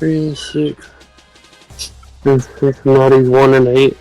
3 and 6. And Cincinnati's 1 and 8.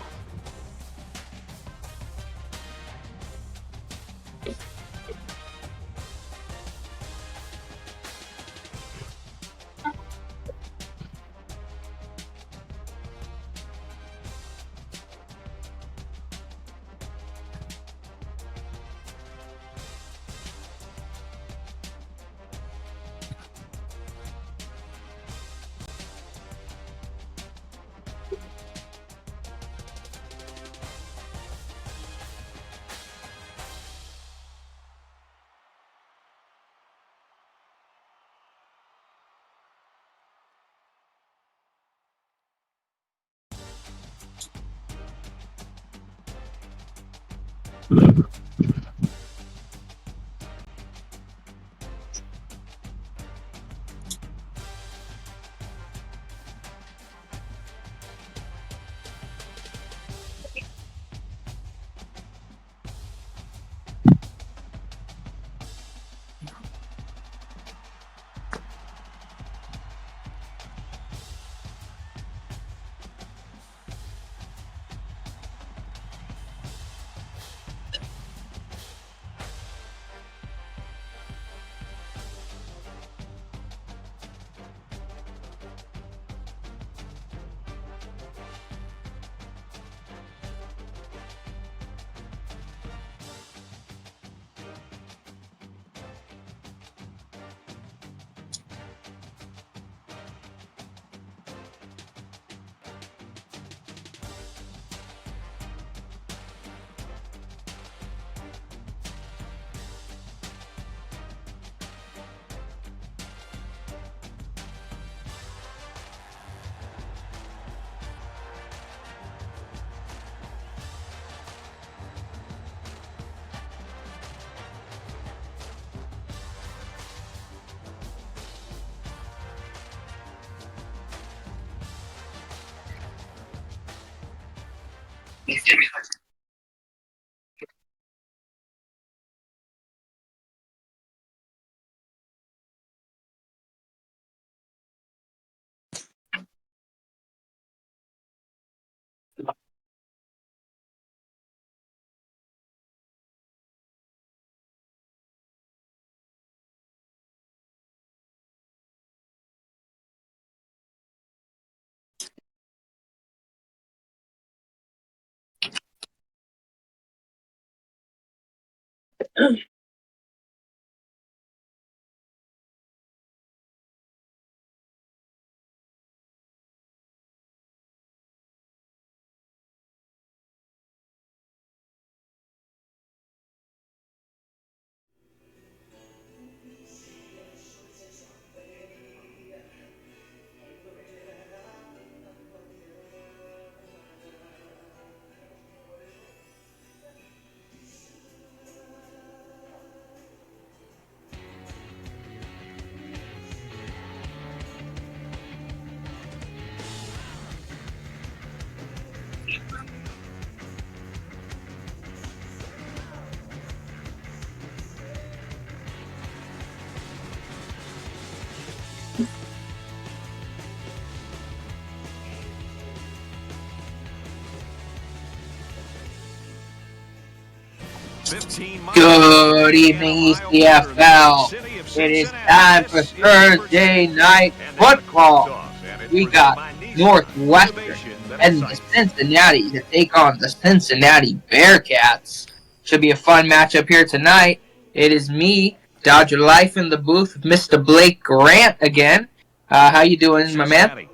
Good evening, ECFL. It is time for Thursday night football. We got Northwestern and the Cincinnati to take on the Cincinnati Bearcats. Should be a fun matchup here tonight. It is me, Dodger Life, in the booth with Mr. Blake Grant again. How you doing, my man?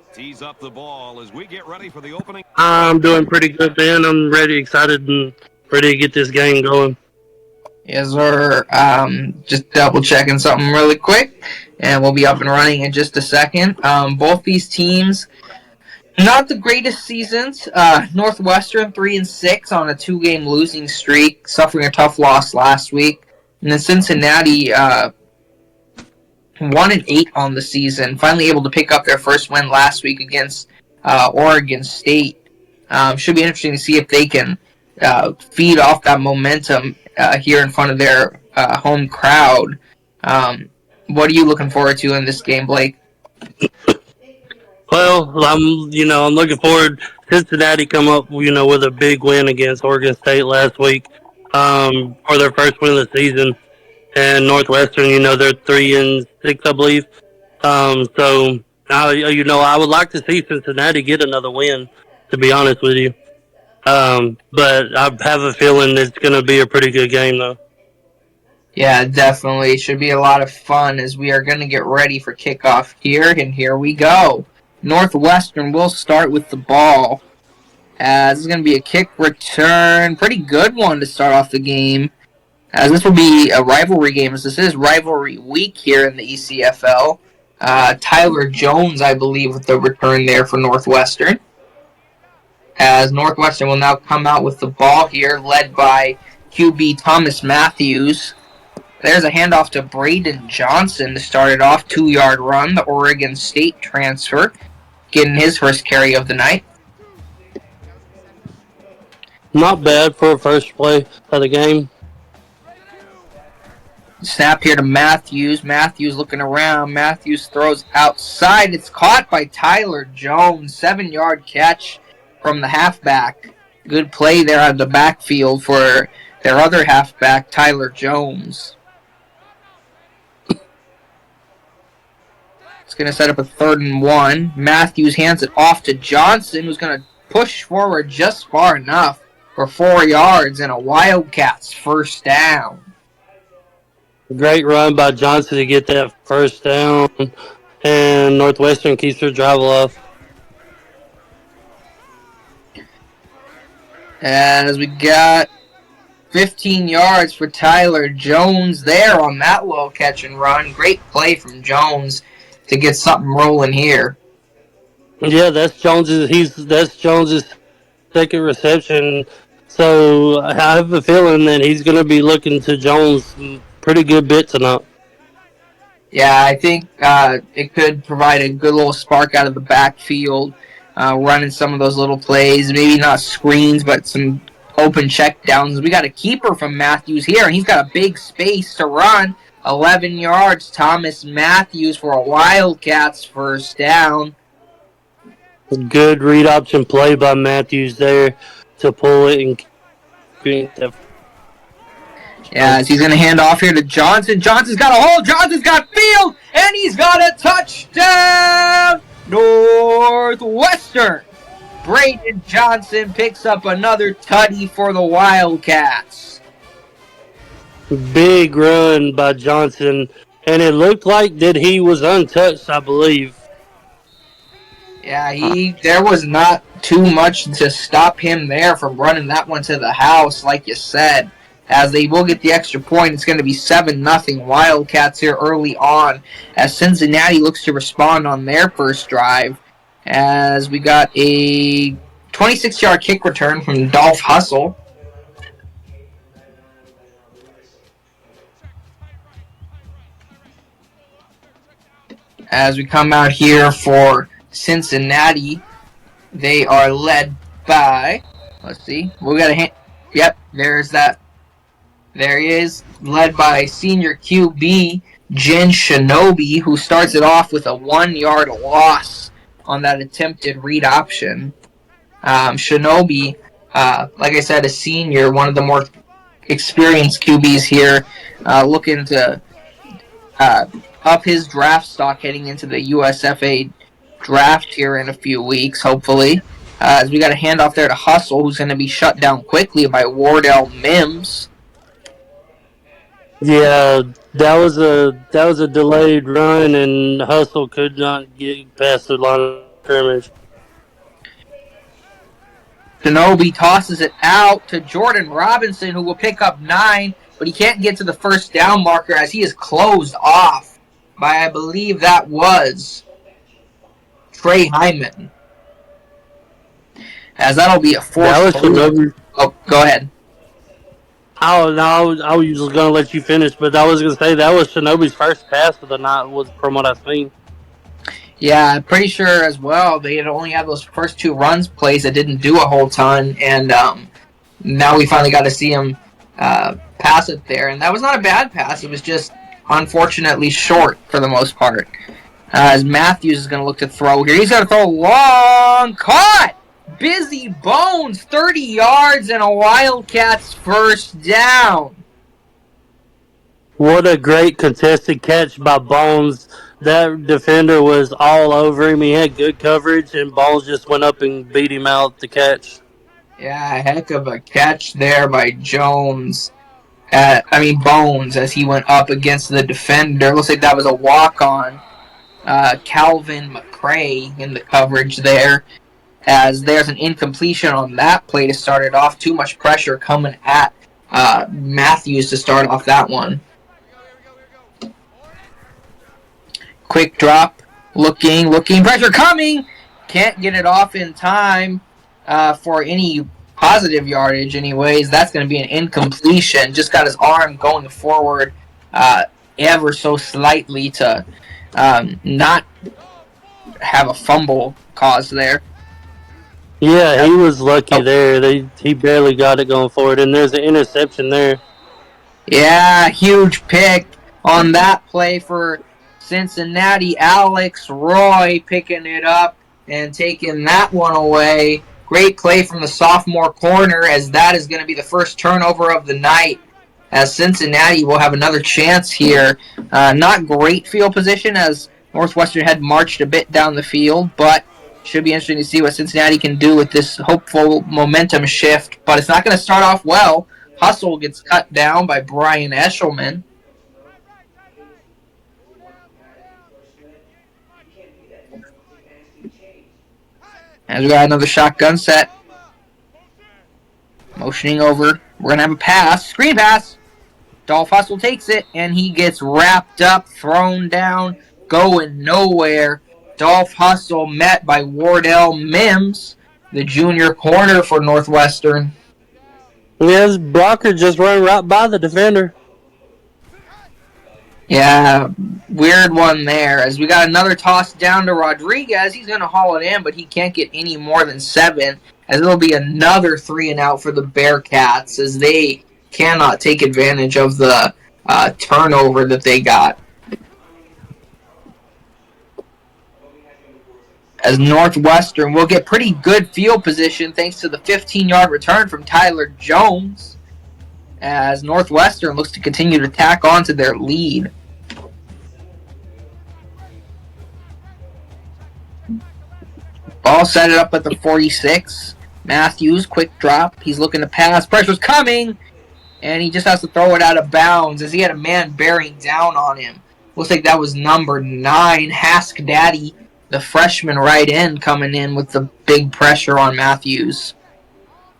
I'm doing pretty good, man. I'm ready, excited, and ready to get this game going. Yes, sir. Just double checking something really quick, and we'll be up and running in just a second. Both these teams, not the greatest seasons. Northwestern 3-6 on a 2-game losing streak, suffering a tough loss last week, and then Cincinnati 1-8 on the season. Finally able to pick up their first win last week against Oregon State. Should be interesting to see if they can feed off that momentum here in front of their home crowd. What are you looking forward to in this game, Blake? Well, I'm looking forward. Cincinnati come up, with a big win against Oregon State last week, for their first win of the season. And Northwestern, they're 3-6, I believe. So, I would like to see Cincinnati get another win, to be honest with you. But I have a feeling it's going to be a pretty good game, though. Yeah, definitely. Should be a lot of fun as we are going to get ready for kickoff here, and here we go. Northwestern will start with the ball. As this is going to be a kick return. Pretty good one to start off the game. As this will be a rivalry game, as this is rivalry week here in the ECFL. Tyler Jones, I believe, with the return there for Northwestern. As Northwestern will now come out with the ball here, led by QB Thomas Matthews. There's a handoff to Braden Johnson to start it off. 2-yard run, the Oregon State transfer, getting his first carry of the night. Not bad for a first play of the game. Snap here to Matthews. Matthews looking around. Matthews throws outside. It's caught by Tyler Jones. 7-yard catch from the halfback. Good play there out of the backfield for their other halfback, Tyler Jones. It's going to set up a 3rd and 1. Matthews hands it off to Johnson, who's going to push forward just far enough for 4 yards and a Wildcats first down. Great run by Johnson to get that first down, and Northwestern keeps their drive alive. As we got 15 yards for Tyler Jones there on that little catch and run. Great play from Jones to get something rolling here. Yeah, that's Jones's second reception. So I have a feeling that he's going to be looking to Jones pretty good bit tonight. Yeah, I think it could provide a good little spark out of the backfield, running some of those little plays. Maybe not screens, but some open check downs. We got a keeper from Matthews here, and he's got a big space to run. 11 yards, Thomas Matthews for a Wildcats first down. Good read option play by Matthews there to pull it and create that. Yeah, as he's going to hand off here to Johnson. Johnson's got a hole. Johnson's got field, and he's got a touchdown. Northwestern. Braden Johnson picks up another tutty for the Wildcats. Big run by Johnson, and it looked like that he was untouched, I believe. Yeah, there was not too much to stop him there from running that one to the house, like you said. As they will get the extra point, it's going to be 7-0 Wildcats here early on, as Cincinnati looks to respond on their first drive. As we got a 26-yard kick return from Dolph Hustle. As we come out here for Cincinnati, they are led by, let's see, we got a hand, yep, there's that. There he is, led by senior QB Jen Shinobi, who starts it off with a 1-yard loss on that attempted read option. Shinobi, like I said, a senior, one of the more experienced QBs here, looking to up his draft stock heading into the USFA draft here in a few weeks, hopefully. As we got a handoff there to Hustle, who's going to be shut down quickly by Wardell Mims. Yeah, that was a delayed run, and Hustle could not get past the line of scrimmage. Shinobi tosses it out to Jordan Robinson, who will pick up 9, but he can't get to the first down marker as he is closed off by, I believe that was Trey Hyman. As that'll be a fourth. Oh, go ahead. Oh no, I was just gonna let you finish, but I was gonna say that was Shinobi's first pass of the night, was from what I've seen. Yeah, I'm pretty sure as well. They had only had those first two runs plays that didn't do a whole ton, and now we finally got to see him pass it there. And that was not a bad pass. It was just unfortunately short for the most part. As Matthews is going to look to throw here. He's going to throw long. Caught! Busy Bones, 30 yards and a Wildcats first down. What a great contested catch by Bones. That defender was all over him. He had good coverage, and Bones just went up and beat him out the catch. Yeah, a heck of a catch there by Jones. Bones, as he went up against the defender. Looks like that was a walk-on. Calvin McCray in the coverage there, as there's an incompletion on that play to start it off. Too much pressure coming at Matthews to start off that one. Quick drop, looking, pressure coming! Can't get it off in time for any positive yardage anyways. That's going to be an incompletion. Just got his arm going forward ever so slightly to not have a fumble caused there. Yeah, he was lucky there. He barely got it going forward, and there's an interception there. Yeah, huge pick on that play for Cincinnati. Alex Roy picking it up and taking that one away. Great play from the sophomore corner, as that is going to be the first turnover of the night, as Cincinnati will have another chance here. Not great field position, as Northwestern had marched a bit down the field, but should be interesting to see what Cincinnati can do with this hopeful momentum shift. But it's not going to start off well. Hustle gets cut down by Brian Eshelman. As we got another shotgun set. Motioning over. We're going to have a pass. Screen pass. Dolph Hustle takes it, and he gets wrapped up, thrown down, going nowhere. Dolph Hustle met by Wardell Mims, the junior corner for Northwestern. His blocker just ran right by the defender. Yeah, weird one there. As we got another toss down to Rodriguez. He's going to haul it in, but he can't get any more than 7. As it'll be another 3 and out for the Bearcats, as they cannot take advantage of the turnover that they got. As Northwestern will get pretty good field position thanks to the 15-yard return from Tyler Jones, as Northwestern looks to continue to tack on to their lead. Ball set it up at the 46. Matthews, quick drop. He's looking to pass. Pressure's coming, and he just has to throw it out of bounds as he had a man bearing down on him. Looks like that was number 9, Hask Daddy, the freshman right end, coming in with the big pressure on Matthews.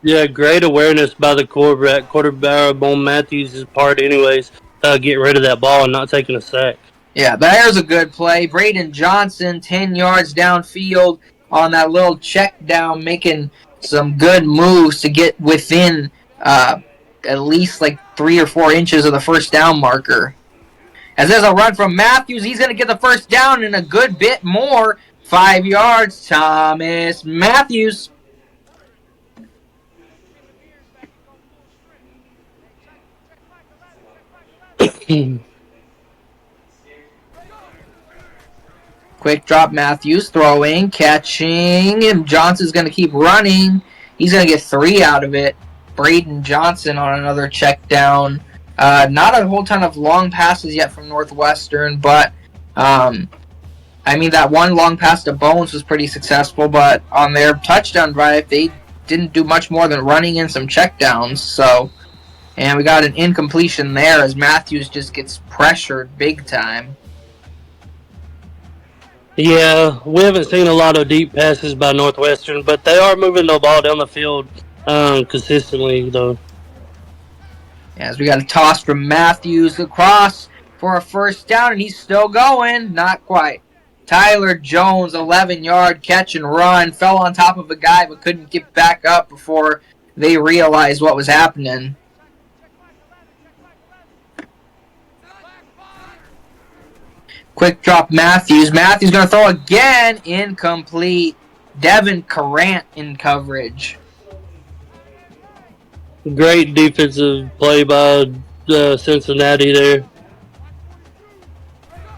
Yeah, great awareness by the quarterback on Matthews' part anyways. Get rid of that ball and not taking a sack. Yeah, there's a good play. Braden Johnson, 10 yards downfield on that little check down, making some good moves to get within at least like 3 or 4 inches of the first down marker. As there's a run from Matthews, he's going to get the first down and a good bit more. 5 yards, Thomas Matthews. Quick drop, Matthews throwing, catching, and Johnson's going to keep running. He's going to get 3 out of it. Braden Johnson on another check down. Not a whole ton of long passes yet from Northwestern, but that one long pass to Bones was pretty successful, but on their touchdown drive, they didn't do much more than running in some checkdowns. And we got an incompletion there as Matthews just gets pressured big time. Yeah, we haven't seen a lot of deep passes by Northwestern, but they are moving the ball down the field consistently, though. As we got a toss from Matthews across for a first down, and he's still going. Not quite. Tyler Jones, 11-yard catch and run, fell on top of a guy but couldn't get back up before they realized what was happening. Quick drop Matthews. Matthews going to throw again. Incomplete. Devin Carrant in coverage. Great defensive play by Cincinnati there.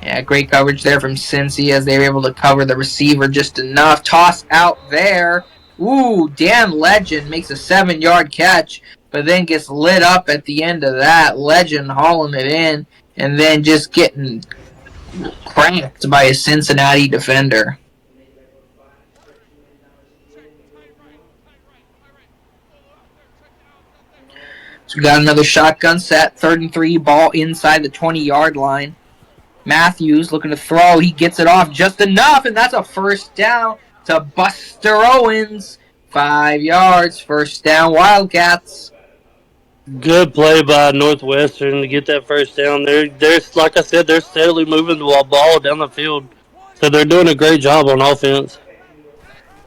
Yeah, great coverage there from Cincy as they were able to cover the receiver just enough. Toss out there. Ooh, Dan Legend makes a 7-yard catch, but then gets lit up at the end of that. Legend hauling it in and then just getting cranked by a Cincinnati defender. So we got another shotgun set. 3rd and 3, ball inside the 20-yard line. Matthews looking to throw. He gets it off just enough, and that's a first down to Buster Owens. 5 yards, first down, Wildcats. Good play by Northwestern to get that first down. They're like I said, they're steadily moving the ball down the field, so they're doing a great job on offense.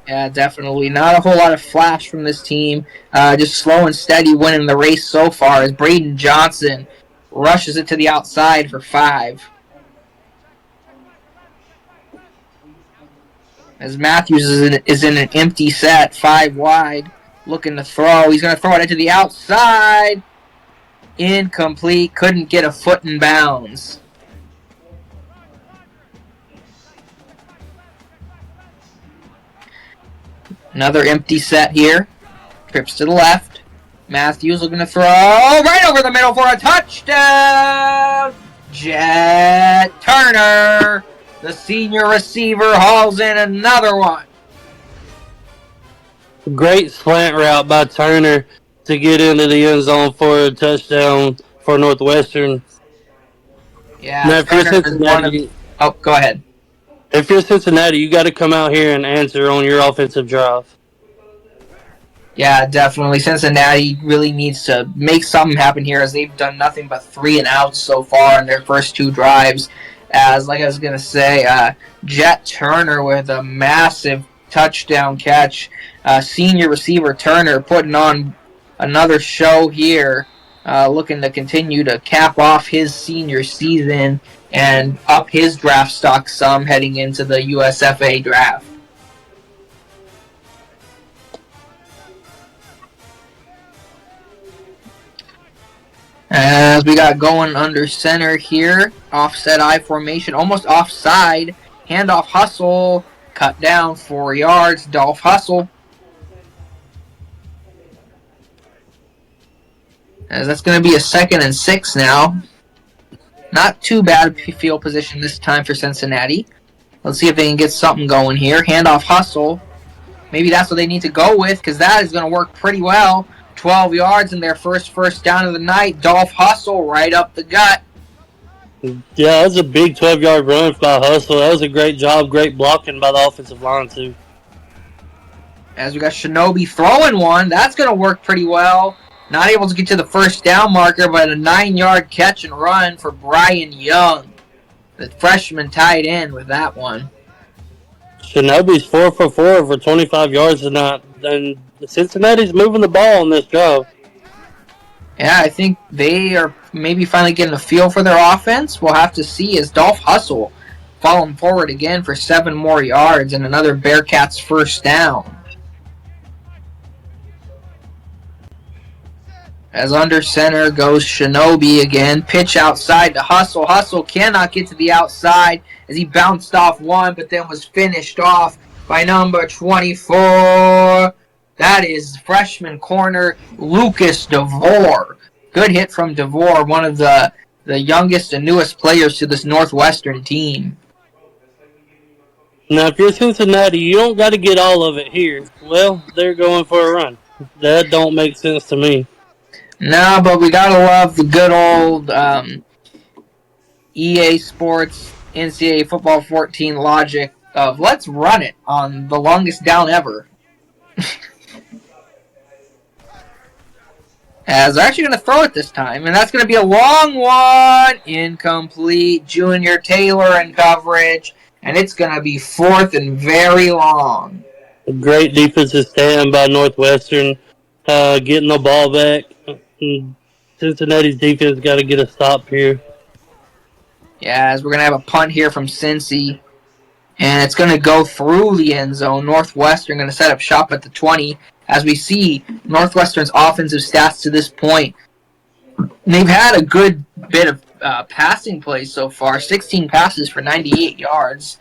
Yeah, definitely. Not a whole lot of flash from this team. Just slow and steady winning the race so far as Braden Johnson rushes it to the outside for 5. As Matthews is in an empty set, 5 wide, looking to throw. He's going to throw it into the outside. Incomplete. Couldn't get a foot in bounds. Another empty set here. Trips to the left. Matthews looking to throw right over the middle for a touchdown. Jet Turner, the senior receiver, hauls in another one. Great slant route by Turner to get into the end zone for a touchdown for Northwestern. Yeah, now, if you're Cincinnati, go ahead. If you're Cincinnati, you got to come out here and answer on your offensive drive. Yeah, definitely. Cincinnati really needs to make something happen here as they've done nothing but 3 and outs so far in their first 2 drives. As, like I was going to say, Jet Turner with a massive touchdown catch. Senior receiver Turner putting on another show here, looking to continue to cap off his senior season and up his draft stock some heading into the USFA draft. As we got going under center here, offset I formation, almost offside, handoff hustle, cut down 4 yards, Dolph Hustle. As that's going to be a 2nd and 6 now. Not too bad field position this time for Cincinnati. Let's see if they can get something going here. Handoff hustle. Maybe that's what they need to go with because that is going to work pretty well. 12 yards in their first down of the night. Dolph Hustle right up the gut. Yeah, that was a big 12-yard run by Hustle. That was a great job, great blocking by the offensive line, too. As we got Shinobi throwing one, that's going to work pretty well. Not able to get to the first down marker, but a 9-yard catch and run for Brian Young. The freshman tied in with that one. Shinobi's 4 for 4 for 25 yards tonight, and Cincinnati's moving the ball on this drive. Yeah, I think they are maybe finally getting a feel for their offense. We'll have to see as Dolph Hustle falling forward again for 7 more yards and another Bearcats first down. As under center goes Shinobi again. Pitch outside to Hustle. Hustle cannot get to the outside as he bounced off one, but then was finished off by number 24. That is freshman corner Lucas DeVore. Good hit from DeVore, one of the youngest and newest players to this Northwestern team. Now, if you're Cincinnati, you don't got to get all of it here. Well, they're going for a run. That don't make sense to me. No, but we gotta love the good old EA Sports NCAA Football 14 logic of let's run it on the longest down ever. As they're actually going to throw it this time, and that's going to be a long one. Incomplete. Junior Taylor in coverage, and it's going to be 4th and very long. A great defensive stand by Northwestern, getting the ball back. Cincinnati's defense got to get a stop here. Yeah, as we're going to have a punt here from Cincy. And it's going to go through the end zone. Northwestern going to set up shop at the 20. As we see, Northwestern's offensive stats to this point, they've had a good bit of passing plays so far. 16 passes for 98 yards.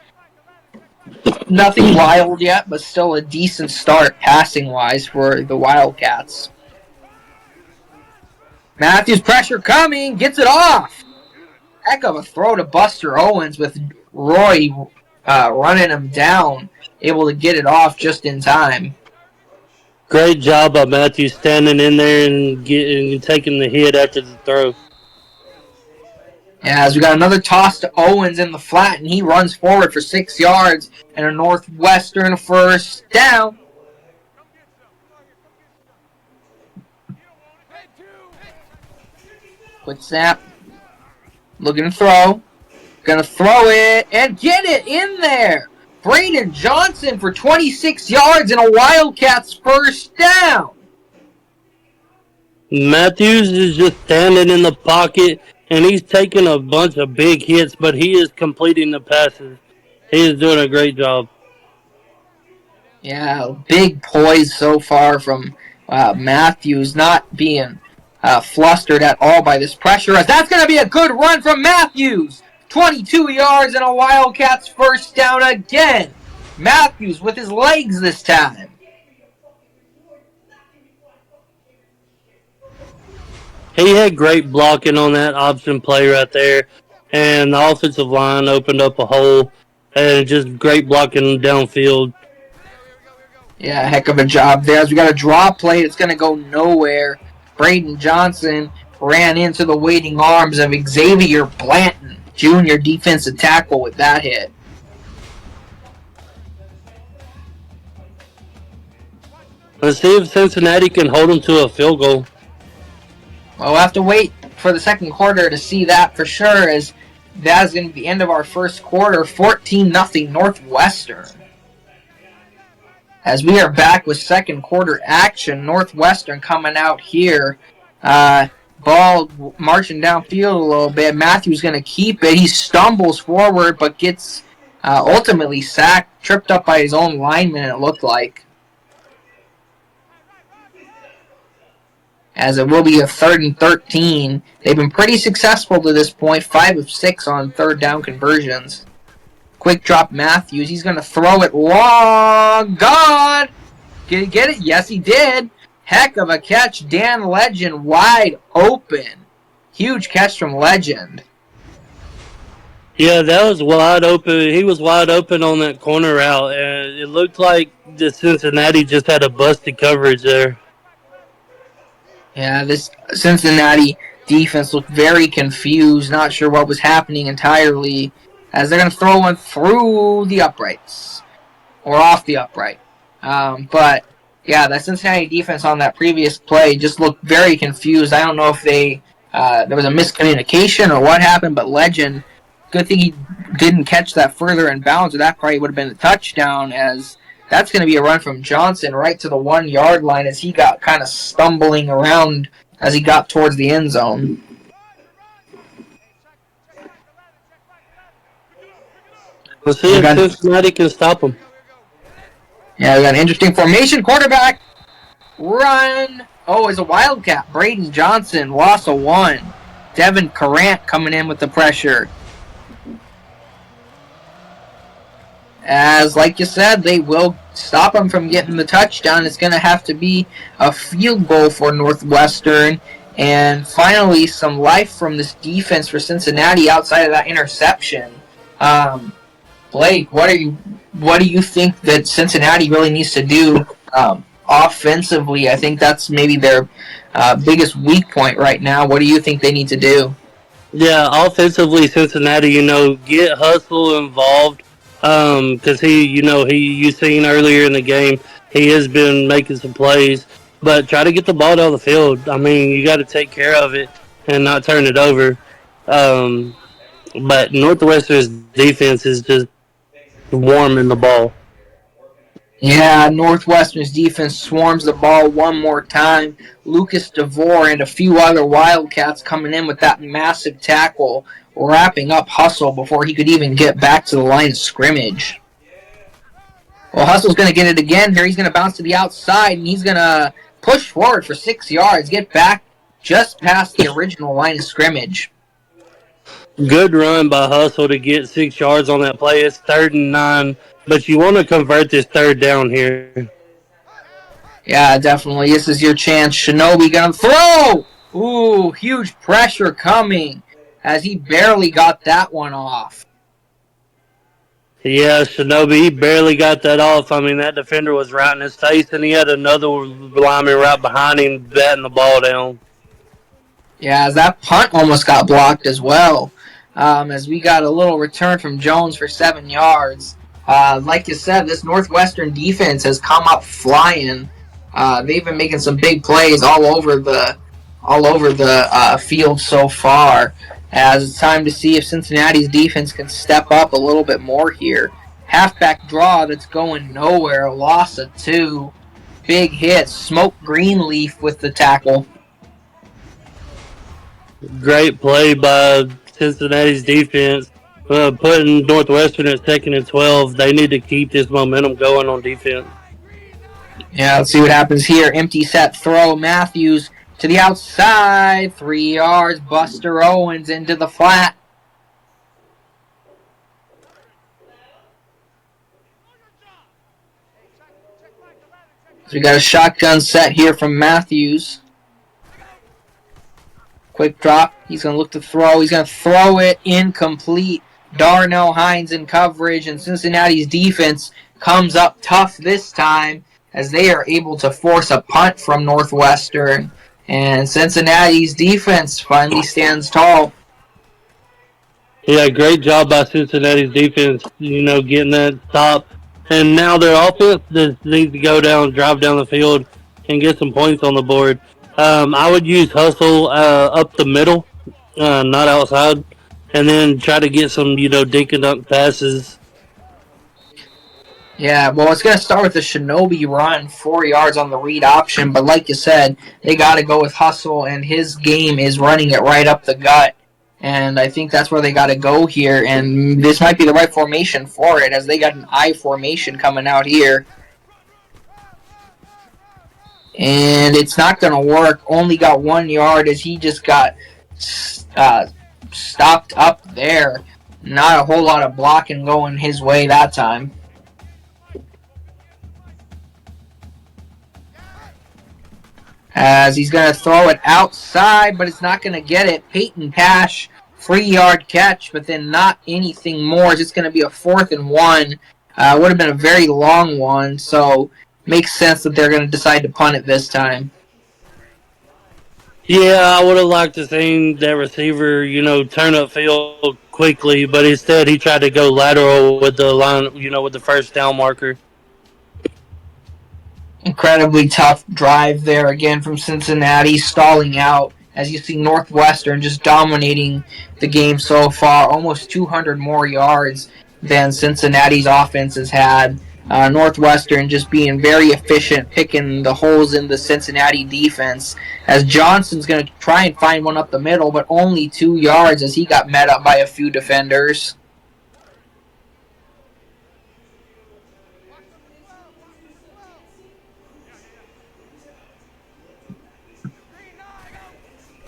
Nothing wild yet, but still a decent start passing-wise for the Wildcats. Matthews, pressure coming, gets it off. Heck of a throw to Buster Owens with Roy running him down, able to get it off just in time. Great job by Matthews standing in there and taking the hit after the throw. Yeah, as we got another toss to Owens in the flat, and he runs forward for 6 yards and a Northwestern first down. Quick snap. Looking to throw. Gonna throw it and get it in there. Braden Johnson for 26 yards and a Wildcats first down. Matthews is just standing in the pocket, and he's taking a bunch of big hits, but he is completing the passes. He is doing a great job. Yeah, big poise so far from Matthews, not being flustered at all by this pressure. As that's going to be a good run from Matthews. 22 yards and a Wildcats first down again. Matthews with his legs this time. He had great blocking on that option play right there, and the offensive line opened up a hole, and just great blocking downfield. Yeah, heck of a job there. As we got a draw play, it's going to go nowhere. Braden Johnson ran into the waiting arms of Xavier Blanton, junior defensive tackle, with that hit. Let's see if Cincinnati can hold them to a field goal. Well, we'll have to wait for the second quarter to see that for sure, as that is going to be the end of our first quarter. 14-0 Northwestern. As we are back with second quarter action, Northwestern coming out here. Ball marching downfield a little bit. Matthews going to keep it. He stumbles forward, but gets ultimately sacked, tripped up by his own lineman, it looked like. As it will be a 3rd and 13. They've been pretty successful to this point, 5 of 6 on third down conversions. Quick drop Matthews. He's going to throw it long. God! Did he get it? Yes, he did. Heck of a catch. Dan Legend wide open. Huge catch from Legend. Yeah, that was wide open. He was wide open on that corner route, and it looked like the Cincinnati just had a busted coverage there. Yeah, this Cincinnati defense looked very confused, not sure what was happening entirely, as they're going to throw one through the uprights, or off the upright. But, yeah, the Cincinnati defense on that previous play just looked very confused. I don't know if there was a miscommunication or what happened, but Legend, good thing he didn't catch that further in bounds, or that probably would have been a touchdown, as that's going to be a run from Johnson right to the 1 yard line as he got kind of stumbling around as he got towards the end zone. Let's see if Cincinnati can stop him. Yeah, we got an interesting formation. Quarterback run. Oh, it's a Wildcat. Braden Johnson, loss of 1. Devin Carant coming in with the pressure. As, like you said, they will stop him from getting the touchdown. It's going to have to be a field goal for Northwestern. And finally, some life from this defense for Cincinnati outside of that interception. Blake, what do you think that Cincinnati really needs to do offensively? I think that's maybe their biggest weak point right now. What do you think they need to do? Yeah, offensively, Cincinnati, get Hustle involved. Because you seen earlier in the game, he has been making some plays, but try to get the ball down the field. I mean, you got to take care of it and not turn it over. But Northwestern's defense is just warming the ball. Yeah, Northwestern's defense swarms the ball one more time. Lucas DeVore and a few other Wildcats coming in with that massive tackle. wrapping up Hustle before he could even get back to the line of scrimmage. Well, Hustle's going to get it again here. He's going to bounce to the outside, and he's going to push forward for 6 yards, get back just past the original line of scrimmage. Good run by Hustle to get 6 yards on that play. It's 3rd and 9, but you want to convert this 3rd down here. Yeah, definitely. This is your chance. Shinobi going to throw! Ooh, huge pressure coming as he barely got that one off. Yeah, Shinobi, he barely got that off. I mean, that defender was right in his face, and he had another lineman right behind him batting the ball down. Yeah, as that punt almost got blocked as well. As we got a little return from Jones for 7 yards. Like you said, this Northwestern defense has come up flying. They've been making some big plays all over the field so far. As it's time to see if Cincinnati's defense can step up a little bit more here. Halfback draw that's going nowhere. A loss of 2. Big hit. Smoke Greenleaf with the tackle. Great play by Cincinnati's defense. Putting Northwestern at 2nd and 12. They need to keep this momentum going on defense. Yeah, let's see what happens here. Empty set throw. Matthews to the outside. 3 yards. Buster Owens into the flat. So we got a shotgun set here from Matthews. Quick drop. He's going to look to throw. He's going to throw it incomplete. Darnell Hines in coverage, and Cincinnati's defense comes up tough this time as they are able to force a punt from Northwestern. And Cincinnati's defense finally stands tall. Yeah, great job by Cincinnati's defense, getting that stop. And now their offense just needs to go down, drive down the field, and get some points on the board. I would use Hustle up the middle, not outside, and then try to get some, dink and dunk passes. Yeah, well, it's going to start with the Shinobi run, 4 yards on the read option, but like you said, they got to go with Hustle, and his game is running it right up the gut. And I think that's where they got to go here, and this might be the right formation for it, as they got an I formation coming out here. And it's not going to work. Only got 1 yard as he just got stopped up there. Not a whole lot of blocking going his way that time. As he's going to throw it outside, but it's not going to get it. Peyton Cash, 3-yard catch, but then not anything more. It's just going to be a 4th and 1. Would have been a very long one, so makes sense that they're going to decide to punt it this time. Yeah, I would have liked to see that receiver, turn up field quickly, but instead he tried to go lateral with the line, with the first down marker. Incredibly tough drive there again from Cincinnati, stalling out as you see Northwestern just dominating the game so far, almost 200 more yards than Cincinnati's offense has had. Northwestern just being very efficient, picking the holes in the Cincinnati defense, as Johnson's going to try and find one up the middle, but only 2 yards as he got met up by a few defenders.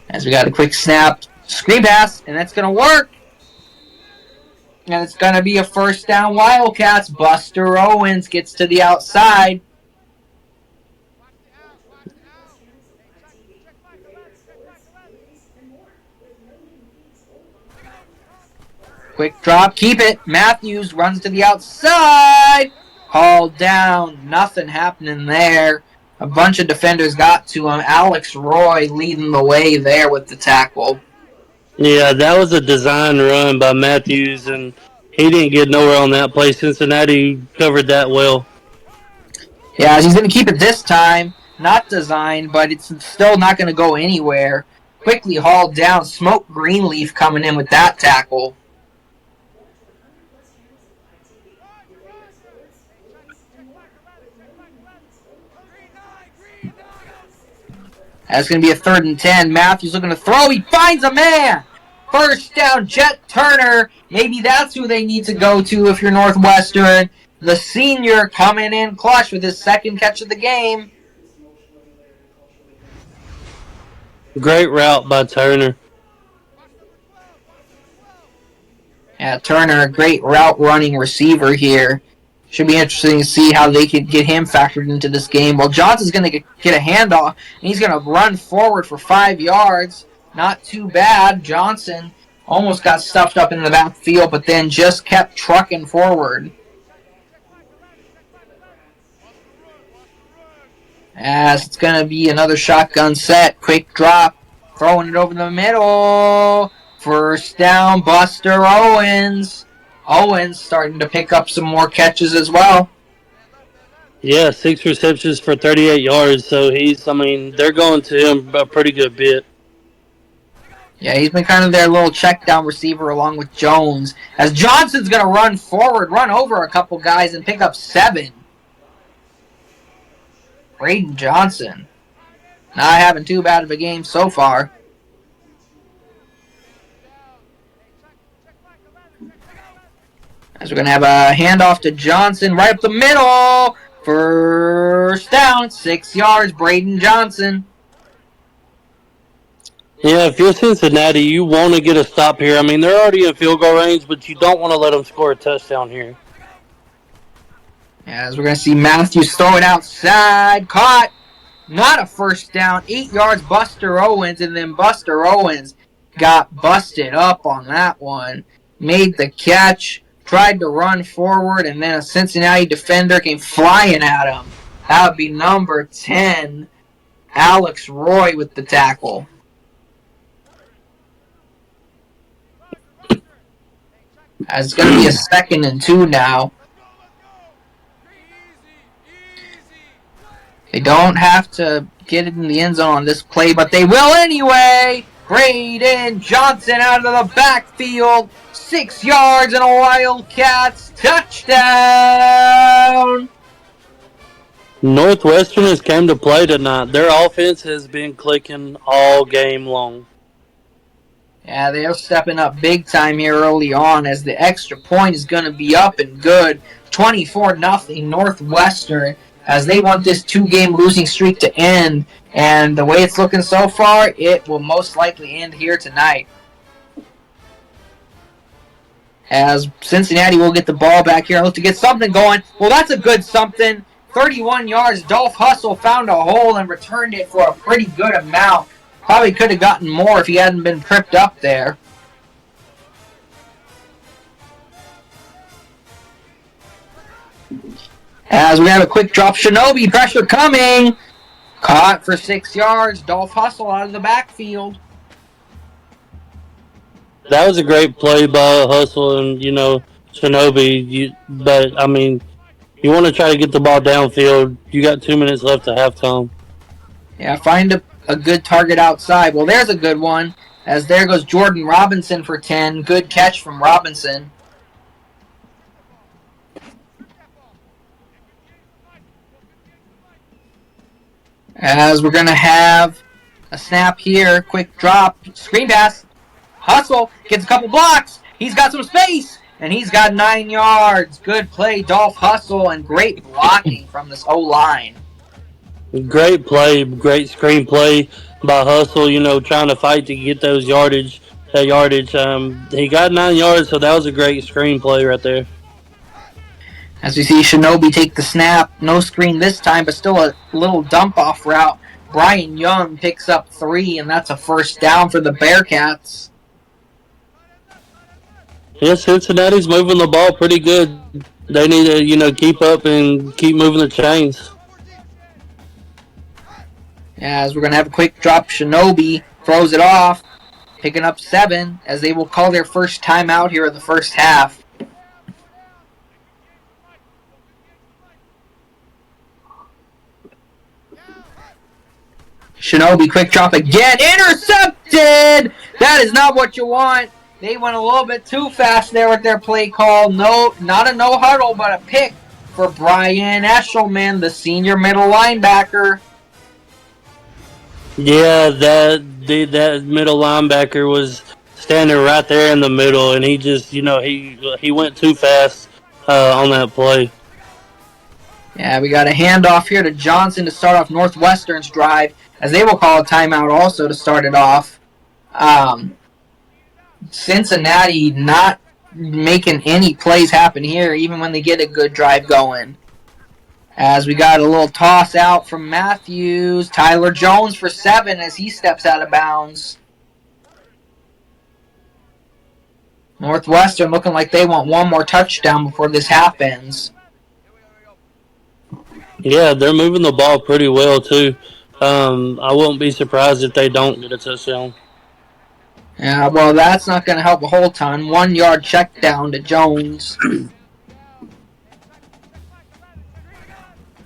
As we got a quick snap, screen pass, and that's going to work. And it's going to be a 1st down Wildcats. Buster Owens gets to the outside. Quick drop, keep it. Matthews runs to the outside. Hauled down. Nothing happening there. A bunch of defenders got to him. Alex Roy leading the way there with the tackle. Yeah, that was a design run by Matthews, and he didn't get nowhere on that play. Cincinnati covered that well. Yeah, he's going to keep it this time. Not designed, but it's still not going to go anywhere. Quickly hauled down. Smoke Greenleaf coming in with that tackle. That's going to be a 3rd and 10. Matthews looking to throw. He finds a man. first down. Jet Turner, maybe that's who they need to go to if you're Northwestern. The senior coming in clutch with his second catch of the game. Great route by Turner. Yeah, Turner, a great route running receiver here. Should be interesting to see how they could get him factored into this game. Well, Johnson's going to get a handoff, and he's going to run forward for 5 yards. Not too bad. Johnson almost got stuffed up in the backfield, but then just kept trucking forward. As it's going to be another shotgun set. Quick drop. Throwing it over the middle. First down, Buster Owens. Owens starting to pick up some more catches as well. Yeah, 6 receptions for 38 yards. So they're going to him a pretty good bit. Yeah, he's been kind of their little check down receiver along with Jones. As Johnson's going to run forward, run over a couple guys, and pick up 7. Braden Johnson. Not having too bad of a game so far. As we're going to have a handoff to Johnson right up the middle. First down, 6 yards, Braden Johnson. Yeah, if you're Cincinnati, you want to get a stop here. I mean, they're already in field goal range, but you don't want to let them score a touchdown here. As we're going to see Matthews throw it outside. Caught. Not a first down. 8 yards, Buster Owens. And then Buster Owens got busted up on that one. Made the catch. Tried to run forward. And then a Cincinnati defender came flying at him. That would be number 10. Alex Roy with the tackle. It's going to be a 2nd and 2 now. They don't have to get it in the end zone on this play, but they will anyway. Braden Johnson out of the backfield. 6 yards and a Wildcats touchdown. Northwestern has came to play tonight. Their offense has been clicking all game long. Yeah, they're stepping up big time here early on as the extra point is going to be up and good. 24-0 Northwestern as they want this 2-game losing streak to end. And the way it's looking so far, it will most likely end here tonight. As Cincinnati will get the ball back here and look to get something going. Well, that's a good something. 31 yards. Dolph Hustle found a hole and returned it for a pretty good amount. Probably could have gotten more if he hadn't been tripped up there. As we have a quick drop, Shinobi pressure coming. Caught for 6 yards. Dolph Hustle out of the backfield. That was a great play by Hustle and, Shinobi. But, I mean, you want to try to get the ball downfield. You got 2 minutes left at halftime. Yeah, find a good target outside. Well, there's a good one. As there goes Jordan Robinson for 10. Good catch from Robinson. As we're going to have a snap here. Quick drop. Screen pass. Hustle. Gets a couple blocks. He's got some space. And he's got 9 yards. Good play, Dolph Hustle. And great blocking from this O-line. Great play. Great screen play by Hustle, trying to fight to get that yardage. He got 9 yards, so that was a great screen play right there. As we see Shinobi take the snap. No screen this time, but still a little dump-off route. Brian Young picks up 3, and that's a first down for the Bearcats. Yeah, Cincinnati's moving the ball pretty good. They need to, keep up and keep moving the chains. Yeah, as we're going to have a quick drop. Shinobi throws it off, picking up 7, as they will call their first timeout here in the first half. Shinobi, quick drop again. Intercepted! That is not what you want. They went a little bit too fast there with their play call. No, not a no huddle, but a pick for Brian Eshelman, the senior middle linebacker. Yeah, that middle linebacker was standing right there in the middle, and he just, he went too fast on that play. Yeah, we got a handoff here to Johnson to start off Northwestern's drive, as they will call a timeout also to start it off. Cincinnati not making any plays happen here, even when they get a good drive going. As we got a little toss out from Matthews. Tyler Jones for 7 as he steps out of bounds. Northwestern looking like they want one more touchdown before this happens. Yeah, they're moving the ball pretty well, too. I wouldn't be surprised if they don't get a touchdown. Yeah, well, that's not going to help a whole ton. 1 yard check down to Jones.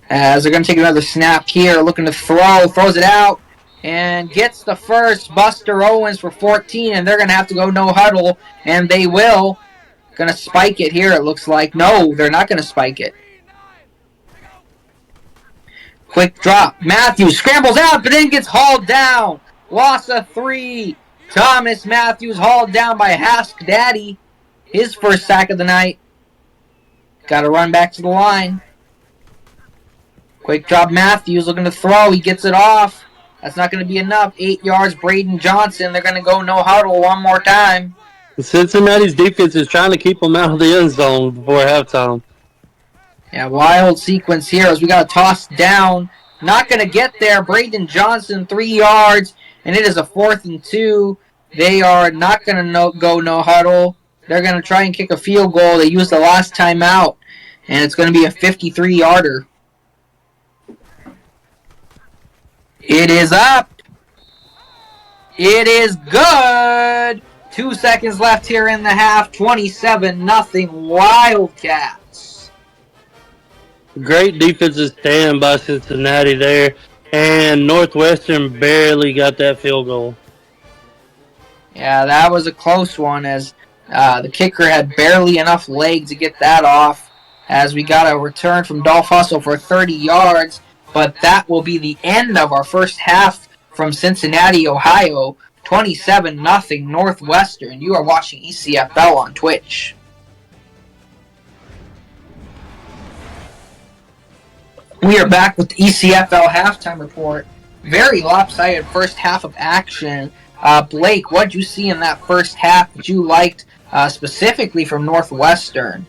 As they're going to take another snap here, looking to throw, throws it out, and gets the first. Buster Owens for 14, and they're going to have to go no huddle, and they will. Going to spike it here, it looks like. No, they're not going to spike it. Quick drop. Matthews scrambles out, but then gets hauled down. Loss of 3. Thomas Matthews hauled down by Hask Daddy. His first sack of the night. Got to run back to the line. Quick drop Matthews looking to throw. He gets it off. That's not going to be enough. 8 yards Braden Johnson. They're going to go no huddle one more time. Cincinnati's defense is trying to keep them out of the end zone before halftime. Yeah, wild sequence here as we got a toss down. Not going to get there. Braden Johnson 3 yards. And it is a 4th and 2. They are not going to go no huddle. They're going to try and kick a field goal. They used the last time out. And it's going to be a 53-yarder. It is up. It is good. 2 seconds left here in the half. 27-0 Wildcats. Great defensive stand by Cincinnati there. And Northwestern barely got that field goal. Yeah, that was a close one as the kicker had barely enough leg to get that off. As we got a return from Dolph Hustle for 30 yards. But that will be the end of our first half from Cincinnati, Ohio. 27-0 Northwestern. You are watching ECFL on Twitch. We are back with the ECFL halftime report. Very lopsided first half of action. Blake, what did you see in that first half that you liked specifically from Northwestern?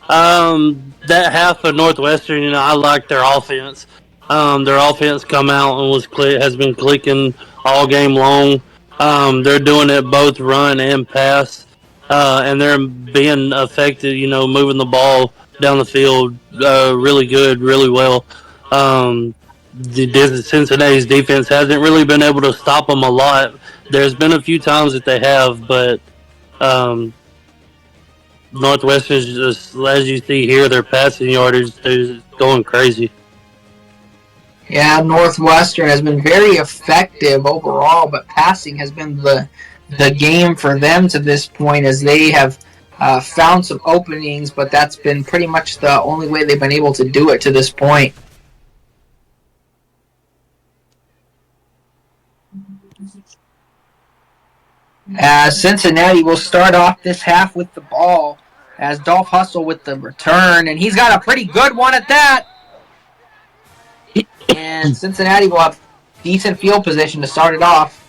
That half of Northwestern, I like their offense. Their offense come out and has been clicking all game long. They're doing it both run and pass, and they're being effective. Moving the ball down the field really good, really well. Cincinnati's defense hasn't really been able to stop them a lot. There's been a few times that they have, but Northwestern is just, as you see here, their passing yardage is going crazy. Yeah, Northwestern has been very effective overall, but passing has been the game for them to this point as they have found some openings, but that's been pretty much the only way they've been able to do it to this point. Cincinnati will start off this half with the ball as Dolph Hustle with the return, and he's got a pretty good one at that. And Cincinnati will have decent field position to start it off.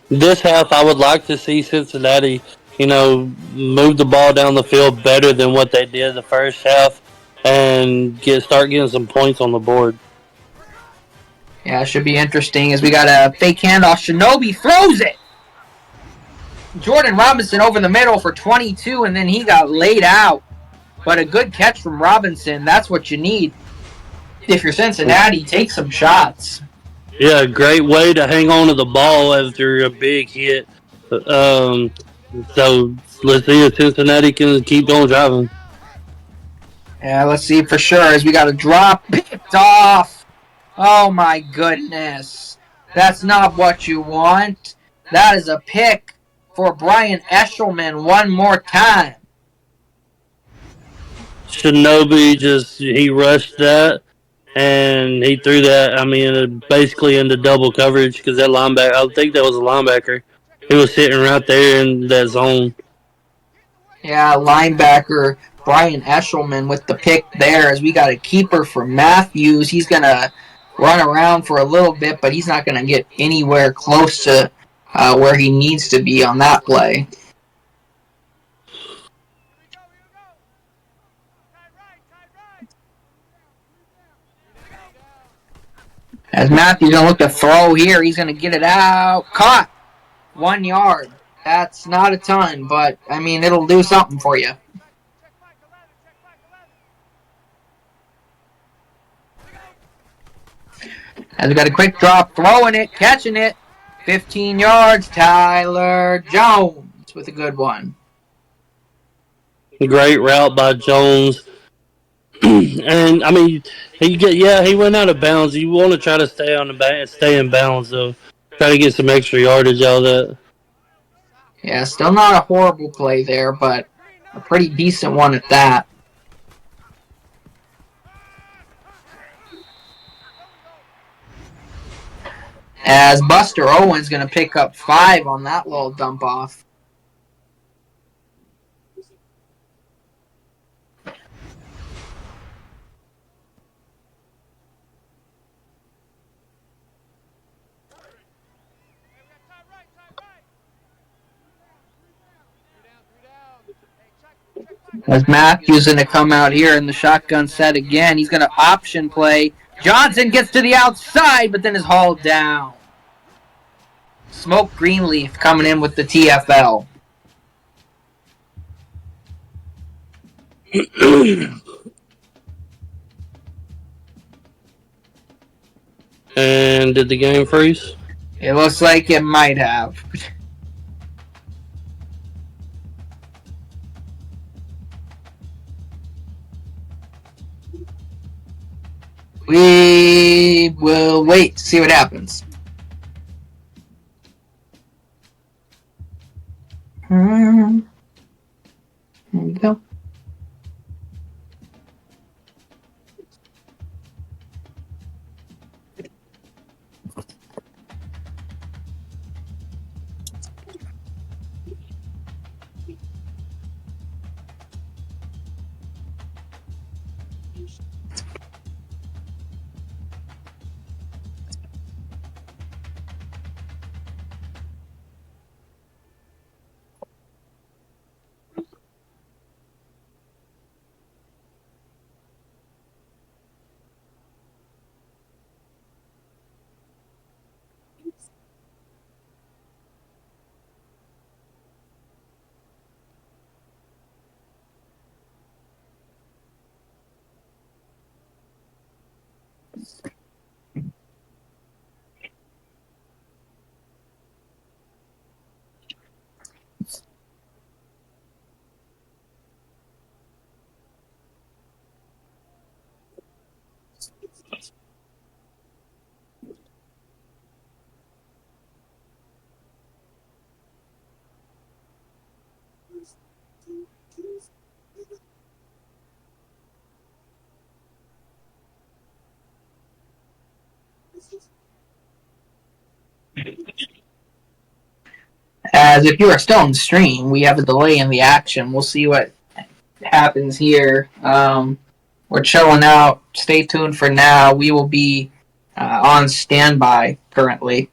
This half, I would like to see Cincinnati, move the ball down the field better than what they did the first half and start getting some points on the board. Yeah, it should be interesting as we got a fake handoff. Shinobi throws it. Jordan Robinson over the middle for 22, and then he got laid out. But a good catch from Robinson. That's what you need. If you're Cincinnati, take some shots. Yeah, great way to hang on to the ball after a big hit. So let's see if Cincinnati can keep on driving. Yeah, let's see for sure as we got a drop picked off. Oh my goodness. That's not what you want. That is a pick for Brian Eshelman one more time. Shinobi he rushed that and he threw that. I mean, basically into double coverage because that linebacker. I think that was a linebacker. He was sitting right there in that zone. Yeah, linebacker Brian Eshelman with the pick there as we got a keeper for Matthews. He's going to run around for a little bit, but he's not going to get anywhere close to where he needs to be on that play. As Matthews going to look to throw here, he's going to get it out. Caught. 1 yard. That's not a ton, but, I mean, it'll do something for you. As we got a quick drop, throwing it, catching it. 15 yards, Tyler Jones with a good one. Great route by Jones. And I mean, he went out of bounds. You want to try to stay in bounds, so try to get some extra yardage out of that. Yeah, still not a horrible play there, but a pretty decent one at that. As Buster Owens going to pick up 5 on that little dump off. As Matthews going to come out here in the shotgun set again. He's going to option play. Johnson gets to the outside, but then is hauled down. Smoke Greenleaf coming in with the TFL. And did the game freeze? It looks like it might have. We will wait to see what happens. There we go. As if you are still on stream, we have a delay in the action. We'll see what happens here. We're chilling out. Stay tuned for now. We will be on standby currently.